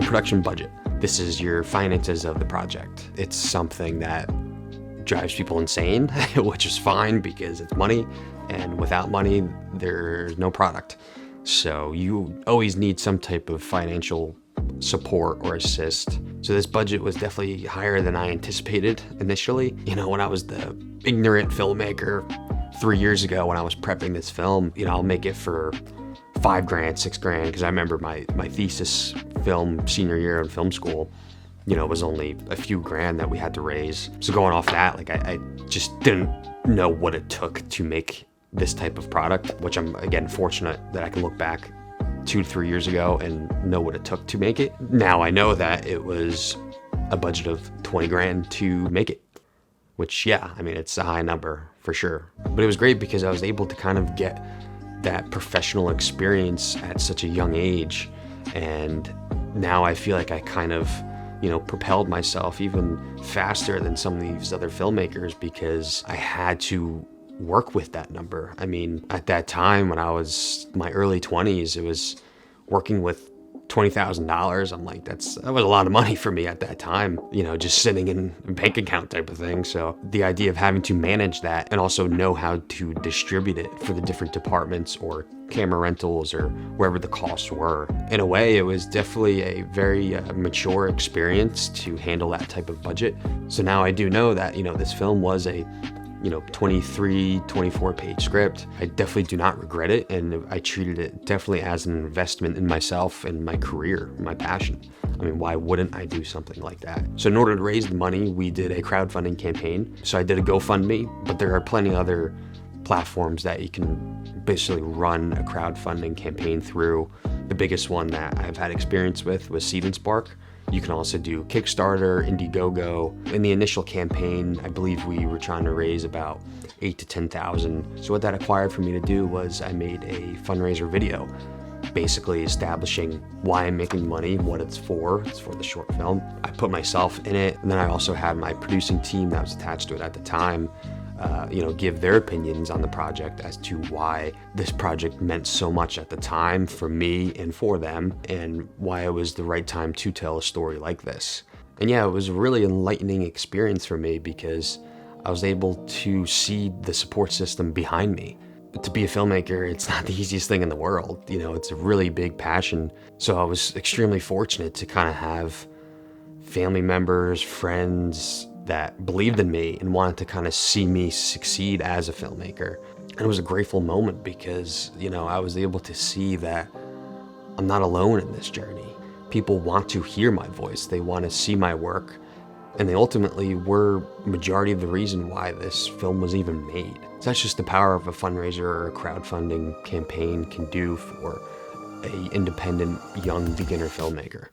production budget. This is your finances of the project. It's something that drives people insane, which is fine because it's money, and without money, there's no product. So you always need some type of financial support or assist. So this budget was definitely higher than I anticipated initially. You know, when I was the ignorant filmmaker 3 years ago when I was prepping this film, you know, I'll make it for $5 grand, $6 grand, because I remember my thesis film senior year in film school, you know, it was only a few grand that we had to raise. So going off that, like I just didn't know what it took to make this type of product, which I'm, again, fortunate that I can look back 2 to 3 years ago and know what it took to make it. Now I know that it was a budget of 20 grand to make it, which, yeah, I mean, it's a high number for sure. But it was great because I was able to kind of get that professional experience at such a young age. And now I feel like I kind of, you know, propelled myself even faster than some of these other filmmakers because I had to work with that number. I mean, at that time when I was in my early 20s, it was working with $20,000. I'm like, that was a lot of money for me at that time, you know, just sitting in a bank account type of thing. So the idea of having to manage that and also know how to distribute it for the different departments or camera rentals or wherever the costs were. In a way, it was definitely a very mature experience to handle that type of budget. So now I do know that, you know, this film was a 23, 24 page script. I definitely do not regret it, and I treated it definitely as an investment in myself and my career, my passion. I mean, why wouldn't I do something like that? So in order to raise the money, we did a crowdfunding campaign. So I did a GoFundMe, but there are plenty of other platforms that you can basically run a crowdfunding campaign through. The biggest one that I've had experience with was Seed and Spark. You can also do Kickstarter, Indiegogo. In the initial campaign, I believe we were trying to raise about 8 to 10,000. So what that required for me to do was I made a fundraiser video, basically establishing why I'm making money, what it's for. It's for the short film. I put myself in it, and then I also had my producing team that was attached to it at the time, give their opinions on the project as to why this project meant so much at the time for me and for them, and why it was the right time to tell a story like this. And yeah, it was a really enlightening experience for me because I was able to see the support system behind me. But to be a filmmaker, it's not the easiest thing in the world. You know, it's a really big passion. So I was extremely fortunate to kind of have family members, friends that believed in me and wanted to kind of see me succeed as a filmmaker. And it was a grateful moment because, you know, I was able to see that I'm not alone in this journey. People want to hear my voice. They want to see my work. And they ultimately were majority of the reason why this film was even made. So that's just the power of a fundraiser or a crowdfunding campaign can do for an independent young beginner filmmaker.